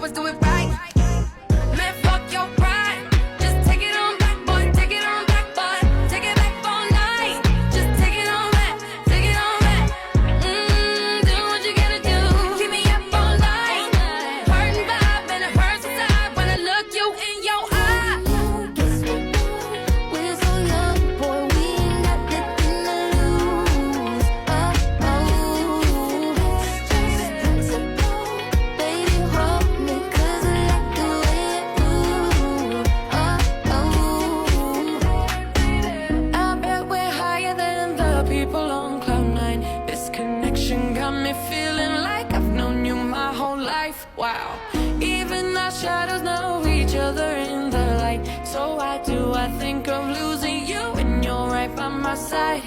always do it right. Man, fuck your pride. Just take it on back, boy. Take it on back, boy. Take it back all night. Just take it on back. Take it on back. Do what you gotta do. Keep me up all night. Hurting vibe and it hurts inside when I look you in your eye. We're so young, boy, we ain't got nothing to lose. Baby, hold me 'cause I like the way it moves. I bet we're higher than the people on cloud nine. This connection got me feeling like I've known you my whole life. Wow. Even our shadows know each other in the light. So why do I think of losing you when you're right by my side?